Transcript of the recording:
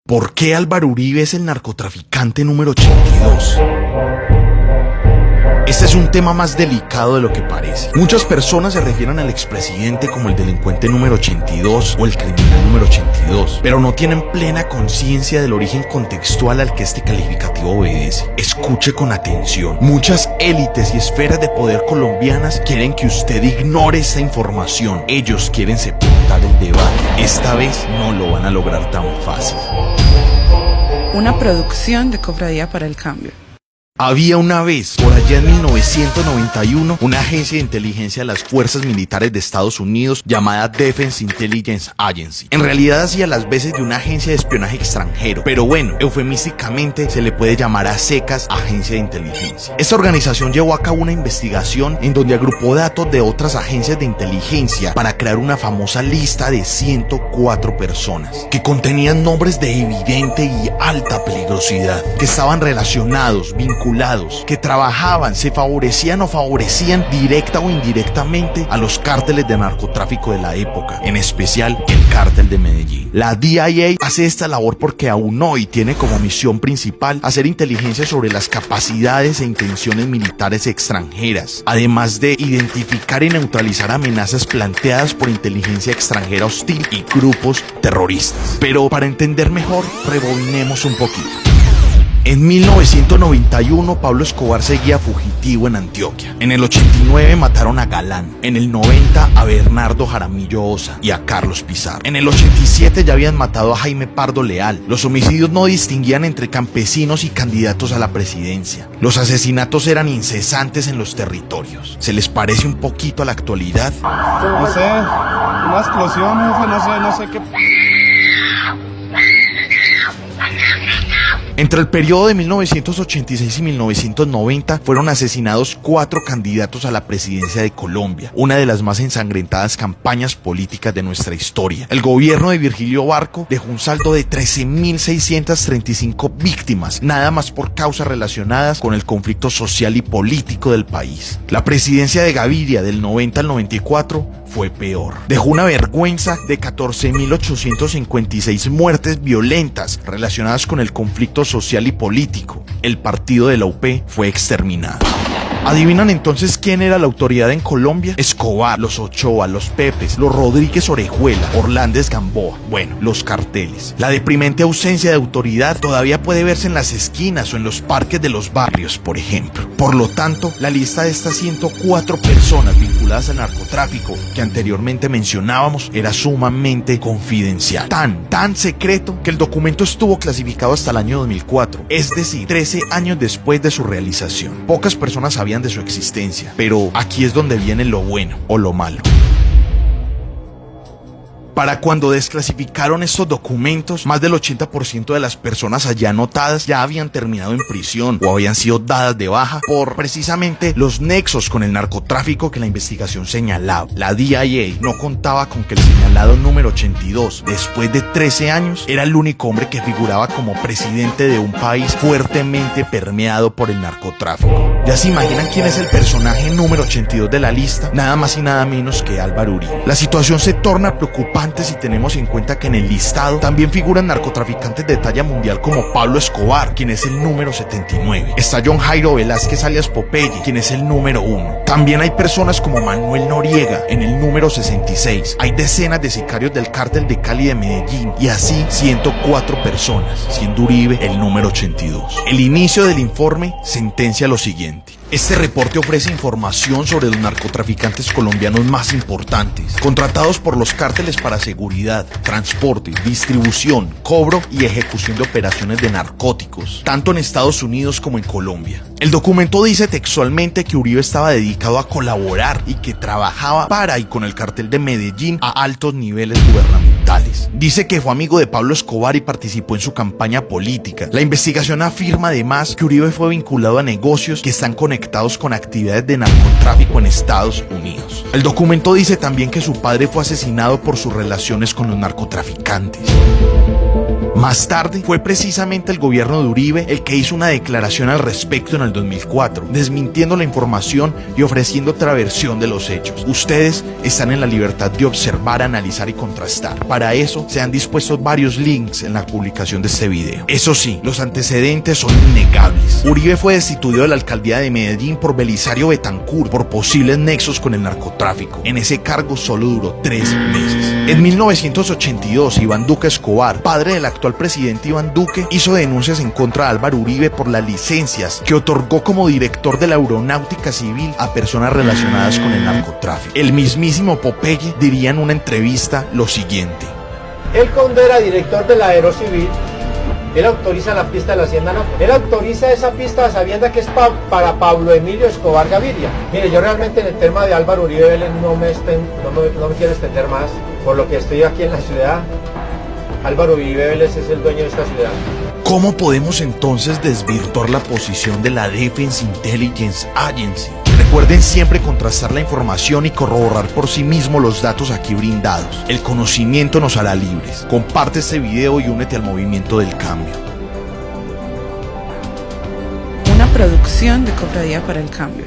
¿Por qué Álvaro Uribe es el narcotraficante número 82? Este es un tema más delicado de lo que parece. Muchas personas se refieren al expresidente como el delincuente número 82 o el criminal número 82, pero no tienen plena conciencia del origen contextual al que este calificativo obedece. Escuche con atención. Muchas élites y esferas de poder colombianas quieren que usted ignore esta información. Ellos quieren sepultar el debate. Esta vez no lo van a lograr tan fácil. Una producción de Cofradía para el Cambio. Había una vez, por allá en 1991, una agencia de inteligencia de las fuerzas militares de Estados Unidos llamada Defense Intelligence Agency. En realidad hacía las veces de una agencia de espionaje extranjero, pero bueno, eufemísticamente se le puede llamar a secas agencia de inteligencia. Esta organización llevó a cabo una investigación en donde agrupó datos de otras agencias de inteligencia para crear una famosa lista de 104 personas que contenían nombres de evidente y alta peligrosidad, que estaban relacionados, vinculados, que trabajaban, se favorecían o favorecían directa o indirectamente a los cárteles de narcotráfico de la época, en especial el cártel de Medellín. La DIA hace esta labor porque aún hoy tiene como misión principal hacer inteligencia sobre las capacidades e intenciones militares extranjeras, además de identificar y neutralizar amenazas planteadas por inteligencia extranjera hostil y grupos terroristas. Pero para entender mejor, rebobinemos un poquito. En 1991, Pablo Escobar seguía fugitivo en Antioquia. En el 89 mataron a Galán. En el 90 a Bernardo Jaramillo Osa y a Carlos Pizarro. En el 87 ya habían matado a Jaime Pardo Leal. Los homicidios no distinguían entre campesinos y candidatos a la presidencia. Los asesinatos eran incesantes en los territorios. ¿Se les parece un poquito a la actualidad? No sé, una explosión, no sé qué... Entre el periodo de 1986 y 1990 fueron asesinados 4 candidatos a la presidencia de Colombia, una de las más ensangrentadas campañas políticas de nuestra historia. El gobierno de Virgilio Barco dejó un saldo de 13.635 víctimas, nada más por causas relacionadas con el conflicto social y político del país. La presidencia de Gaviria del 90 al 94 fue peor. Dejó una vergüenza de 14.856 muertes violentas relacionadas con el conflicto social y político. El partido de la UP fue exterminado. ¿Adivinan entonces quién era la autoridad en Colombia? Escobar, los Ochoa, los Pepes, los Rodríguez Orejuela, Orlández Gamboa. Bueno, los carteles. La deprimente ausencia de autoridad todavía puede verse en las esquinas o en los parques de los barrios, por ejemplo. Por lo tanto, la lista de estas 104 personas vinculadas al narcotráfico que anteriormente mencionábamos era sumamente confidencial. Tan secreto que el documento estuvo clasificado hasta el año 2004, es decir, 13 años después de su realización. Pocas personas sabían de su existencia, pero aquí es donde viene lo bueno o lo malo. Para cuando desclasificaron estos documentos, más del 80% de las personas allá anotadas ya habían terminado en prisión o habían sido dadas de baja por precisamente los nexos con el narcotráfico que la investigación señalaba. La DIA no contaba con que el señalado número 82, después de 13 años, era el único hombre que figuraba como presidente de un país fuertemente permeado por el narcotráfico. ¿Ya se imaginan quién es el personaje número 82 de la lista? Nada más y nada menos que Álvaro Uribe. La situación se torna preocupante si tenemos en cuenta que en el listado también figuran narcotraficantes de talla mundial como Pablo Escobar, quien es el número 79. Está John Jairo Velázquez alias Popeye, quien es el número 1. También hay personas como Manuel Noriega en el número 66. Hay decenas de sicarios del cártel de Cali de Medellín y así 104 personas, siendo Uribe el número 82. El inicio del informe sentencia lo siguiente. Este reporte ofrece información sobre los narcotraficantes colombianos más importantes, contratados por los cárteles para seguridad, transporte, distribución, cobro y ejecución de operaciones de narcóticos, tanto en Estados Unidos como en Colombia. El documento dice textualmente que Uribe estaba dedicado a colaborar y que trabajaba para y con el cartel de Medellín a altos niveles gubernamentales. Dice que fue amigo de Pablo Escobar y participó en su campaña política. La investigación afirma además que Uribe fue vinculado a negocios que están conectados con actividades de narcotráfico en Estados Unidos. El documento dice también que su padre fue asesinado por sus relaciones con los narcotraficantes. Más tarde, fue precisamente el gobierno de Uribe el que hizo una declaración al respecto en el 2004, desmintiendo la información y ofreciendo otra versión de los hechos. Ustedes están en la libertad de observar, analizar y contrastar. Para eso, se han dispuesto varios links en la publicación de este video. Eso sí, los antecedentes son innegables. Uribe fue destituido de la alcaldía de Medellín por Belisario Betancur por posibles nexos con el narcotráfico. En ese cargo solo duró 3 meses. En 1982, Iván Duque Escobar, padre del actual presidente Iván Duque, hizo denuncias en contra de Álvaro Uribe por las licencias que otorgó como director de la Aeronáutica Civil a personas relacionadas con el narcotráfico. El mismísimo Popeye diría en una entrevista lo siguiente: él, cuando era director de la Aerocivil, él autoriza la pista de la Hacienda Nápoles. Él autoriza esa pista sabiendo que es para Pablo Emilio Escobar Gaviria. Mire, yo realmente en el tema de Álvaro Uribe Vélez no me quiero extender más. Por lo que estoy aquí en la ciudad, Álvaro Uribe Vélez es el dueño de esta ciudad. ¿Cómo podemos entonces desvirtuar la posición de la Defense Intelligence Agency? Recuerden siempre contrastar la información y corroborar por sí mismo los datos aquí brindados. El conocimiento nos hará libres. Comparte este video y únete al movimiento del cambio. Una producción de Cofradía para el Cambio.